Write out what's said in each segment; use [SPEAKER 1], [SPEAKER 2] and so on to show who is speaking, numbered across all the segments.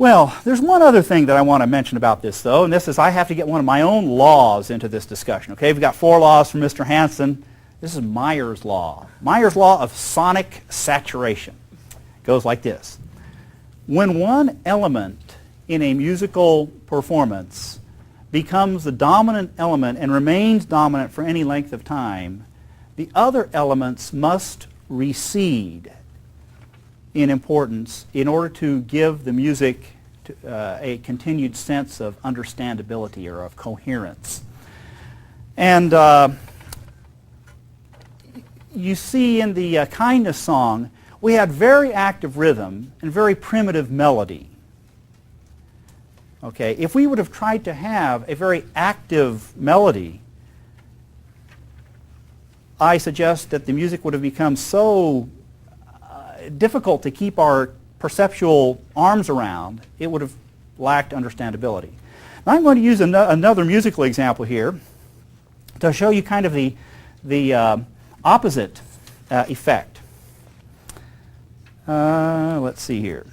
[SPEAKER 1] Well, there's one other thing that I want to mention about this, though, and this is I have to get one of my own laws into this discussion. Okay, we've got 4 laws from Mr. Hansen. This is Meyer's law. Meyer's law of sonic saturation. It goes like this. When one element in a musical performance becomes the dominant element and remains dominant for any length of time, the other elements must recede in importance in order to give the music a continued sense of understandability or of coherence. And you see in the Kindness song, we had very active rhythm and very primitive melody. Okay, if we would have tried to have a very active melody, I suggest that the music would have become so difficult to keep our perceptual arms around, it would have lacked understandability. Now I'm going to use another musical example here to show you kind of the opposite effect. Let's see here.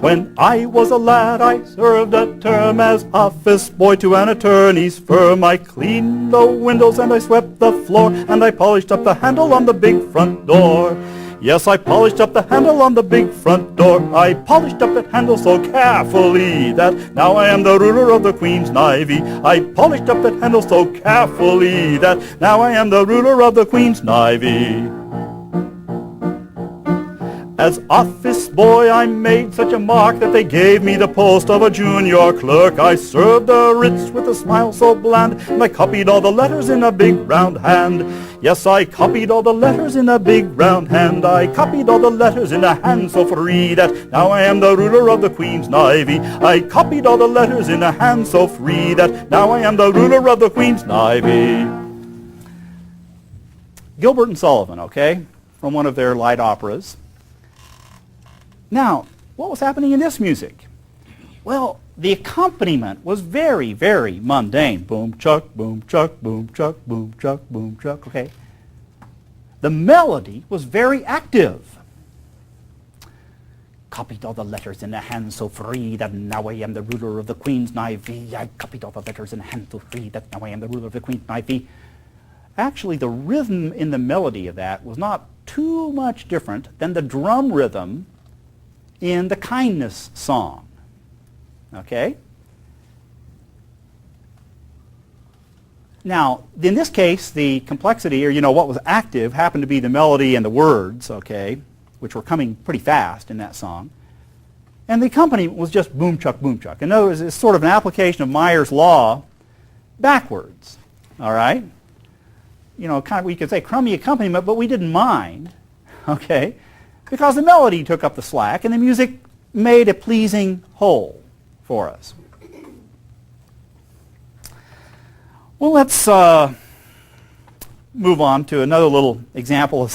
[SPEAKER 1] When I was a lad, I served a term as office boy to an attorney's firm. I cleaned the windows and I swept the floor, and I polished up the handle on the big front door. Yes, I polished up the handle on the big front door. I polished up that handle so carefully that now I am the ruler of the Queen's Navy. I polished up that handle so carefully that now I am the ruler of the Queen's Navy. As office boy I made such a mark that they gave me the post of a junior clerk. I served the writs with a smile so bland, and I copied all the letters in a big round hand. Yes, I copied all the letters in a big round hand. I copied all the letters in a hand so free that now I am the ruler of the Queen's Navy. I copied all the letters in a hand so free that now I am the ruler of the Queen's Navy. Gilbert and Sullivan, okay, from one of their light operas. Now, what was happening in this music? Well, the accompaniment was very, very mundane. Boom, chuck, boom, chuck, boom, chuck, boom, chuck, boom, chuck, okay? The melody was very active. Copied all the letters in a hand so free that now I am the ruler of the Queen's Navy. I copied all the letters in a hand so free that now I am the ruler of the Queen's Navy. Actually, the rhythm in the melody of that was not too much different than the drum rhythm in the Kindness song. Okay? Now, in this case, the complexity, or what was active, happened to be the melody and the words, okay, which were coming pretty fast in that song. And the accompaniment was just boom, chuck, boom, chuck. In other words, it's sort of an application of Meyer's law backwards. All right? Kind of, we could say crummy accompaniment, but we didn't mind. Okay? Because the melody took up the slack and the music made a pleasing whole for us. Well, let's move on to another little example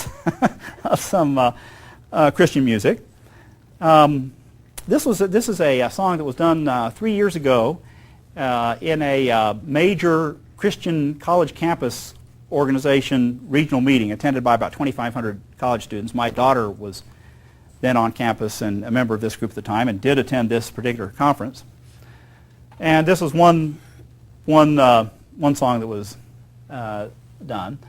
[SPEAKER 1] of some Christian music. This is a song that was done 3 years ago in a major Christian college campus organization regional meeting attended by about 2,500 college students. My daughter was then on campus and a member of this group at the time and did attend this particular conference. And this was one song that was done.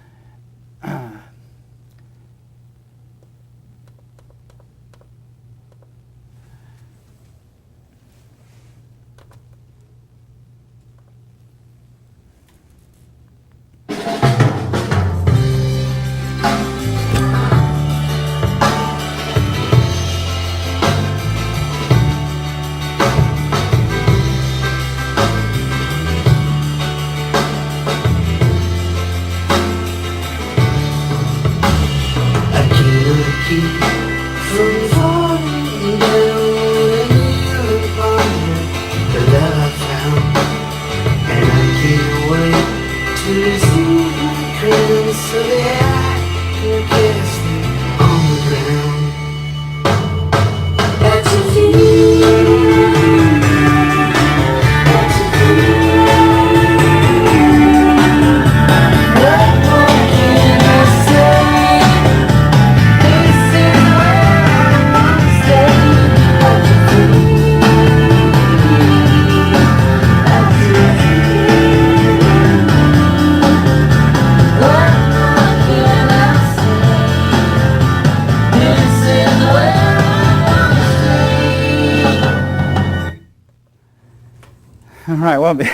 [SPEAKER 1] well,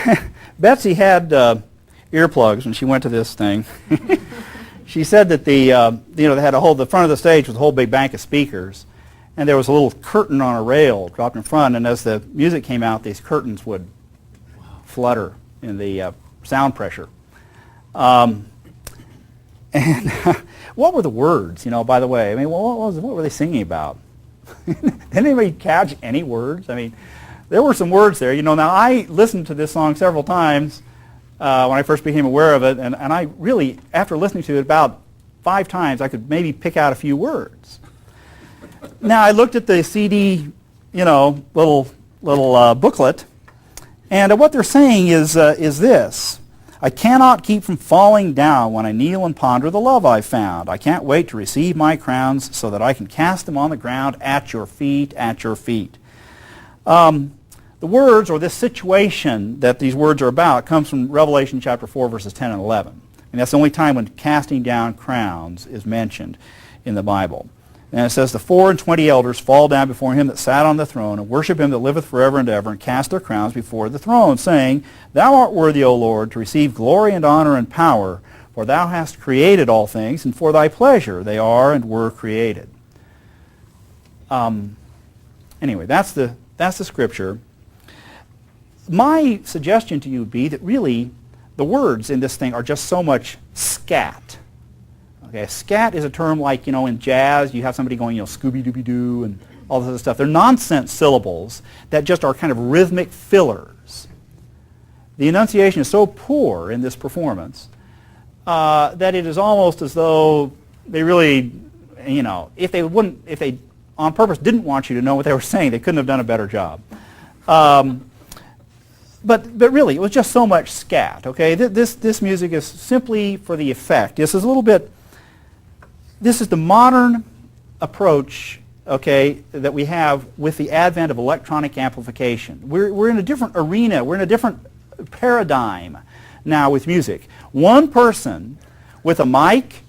[SPEAKER 1] Betsy had earplugs when she went to this thing. She said that they had the front of the stage with a whole big bank of speakers, and there was a little curtain on a rail dropped in front, and as the music came out, these curtains would flutter in the sound pressure. And what were the words, by the way? I mean, what were they singing about? Did anybody catch any words? I mean, there were some words there. Now I listened to this song several times when I first became aware of it, and I really, after listening to it about 5 times, I could maybe pick out a few words. Now I looked at the CD, little booklet, and what they're saying is this: I cannot keep from falling down when I kneel and ponder the love I've found. I can't wait to receive my crowns so that I can cast them on the ground at your feet, at your feet. The words, or this situation that these words are about, comes from Revelation chapter 4, verses 10 and 11. And that's the only time when casting down crowns is mentioned in the Bible. And it says, the 24 elders fall down before him that sat on the throne, and worship him that liveth forever and ever, and cast their crowns before the throne, saying, Thou art worthy, O Lord, to receive glory and honor and power, for thou hast created all things, and for thy pleasure they are and were created. Anyway, that's the scripture. My suggestion to you would be that really the words in this thing are just so much scat. Okay, scat is a term like, in jazz, you have somebody going, Scooby-Dooby-Doo and all this other stuff. They're nonsense syllables that just are kind of rhythmic fillers. The enunciation is so poor in this performance that it is almost as though they really, if they on purpose didn't want you to know what they were saying, they couldn't have done a better job. But really, it was just so much scat. Okay, this music is simply for the effect. This is the modern approach, okay, that we have with the advent of electronic amplification. We're in a different arena. We're in a different paradigm now with music. One person with a mic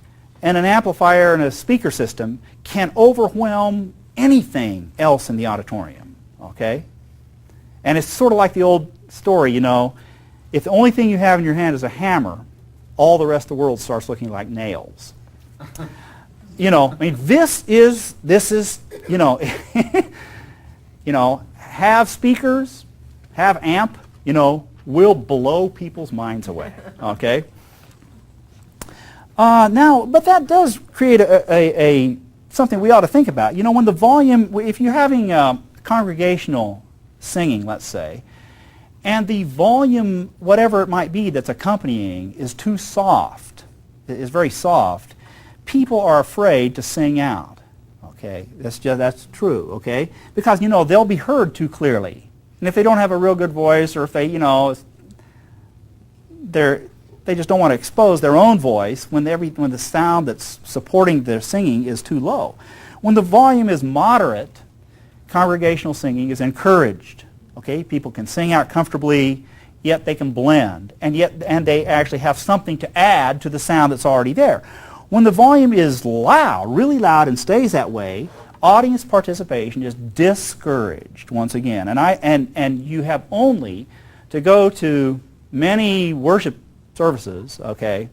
[SPEAKER 1] and an amplifier and a speaker system can overwhelm anything else in the auditorium. Okay, and it's sort of like the old story, if the only thing you have in your hand is a hammer, all the rest of the world starts looking like nails. This is have speakers, have amp, will blow people's minds away. Okay. Now, but that does create a something we ought to think about. When the volume, if you're having congregational singing, let's say, and the volume, whatever it might be that's accompanying, is too soft, is very soft, people are afraid to sing out. Okay, that's true. Okay, because they'll be heard too clearly, and if they don't have a real good voice, or if they they just don't want to expose their own voice when the sound that's supporting their singing is too low. When the volume is moderate, congregational singing is encouraged. Okay, people can sing out comfortably, yet they can blend, and they actually have something to add to the sound that's already there. When the volume is loud, really loud, and stays that way, audience participation is discouraged once again. And you have only to go to many worship services, okay,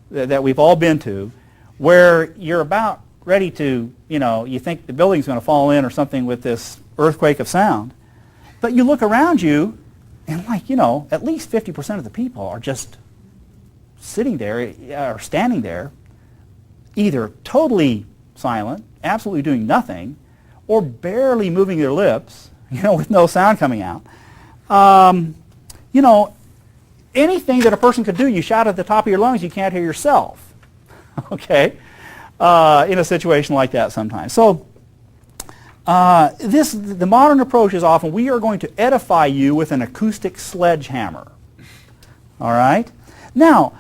[SPEAKER 1] that we've all been to, where you're about ready to, you think the building's going to fall in or something with this earthquake of sound. But you look around you, and at least 50% of the people are just sitting there or standing there, either totally silent, absolutely doing nothing, or barely moving their lips, with no sound coming out. Anything that a person could do, you shout at the top of your lungs, you can't hear yourself. Okay, in a situation like that sometimes. So. The modern approach is often, we are going to edify you with an acoustic sledgehammer. All right? Now,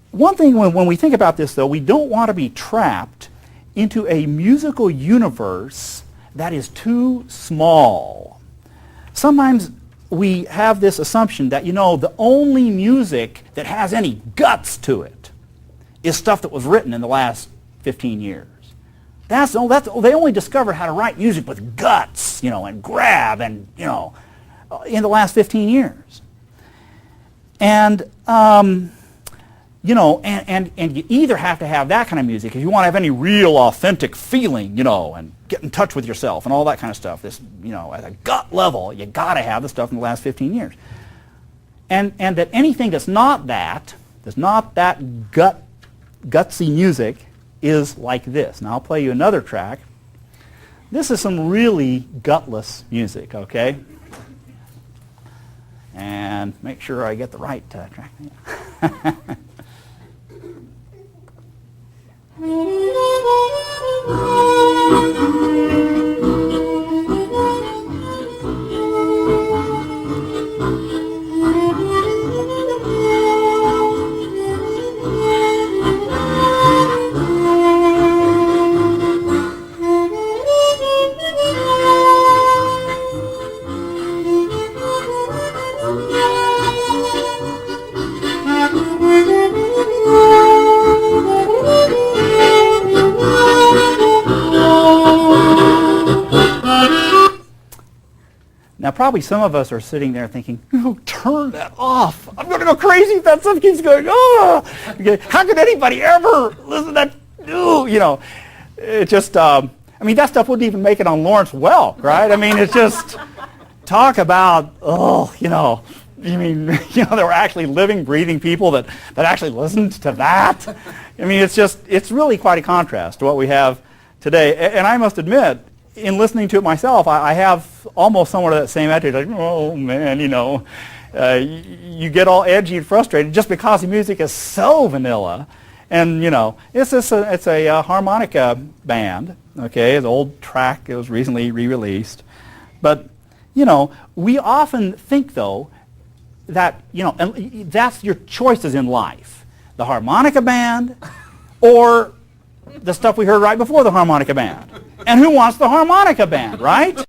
[SPEAKER 1] one thing when we think about this, though, we don't want to be trapped into a musical universe that is too small. Sometimes we have this assumption that, the only music that has any guts to it is stuff that was written in the last 15 years. They only discovered how to write music with guts, and grab, and, in the last 15 years. And, you know, and you either have to have that kind of music if you want to have any real authentic feeling, you know, and get in touch with yourself and all that kind of stuff. This, you know, at a gut level, you got to have the stuff in the last 15 years. And that anything that's not that gutsy music is like this. Now I'll play you another track. This is some really gutless music, okay? And make sure I get the right track. Now, probably some of us are sitting there thinking, oh, turn that off. I'm going to go crazy if that stuff keeps going. Oh, okay. How could anybody ever listen to that? Oh, you know, it just, I mean, that stuff wouldn't even make it on Lawrence Welk, right? I mean, it's just, talk about, oh, you know, I mean, you know, there were actually living, breathing people that actually listened to that. I mean, it's just, it's really quite a contrast to what we have today. And I must admit, in listening to it myself, I have almost somewhat of that same attitude, like, oh man, you know, you get all edgy and frustrated just because the music is so vanilla. And, you know, it's a harmonica band, okay, it's an old track, it was recently re-released. But, you know, we often think, though, that, you know, and that's your choices in life. The harmonica band or the stuff we heard right before the harmonica band. And who wants the harmonica band, right?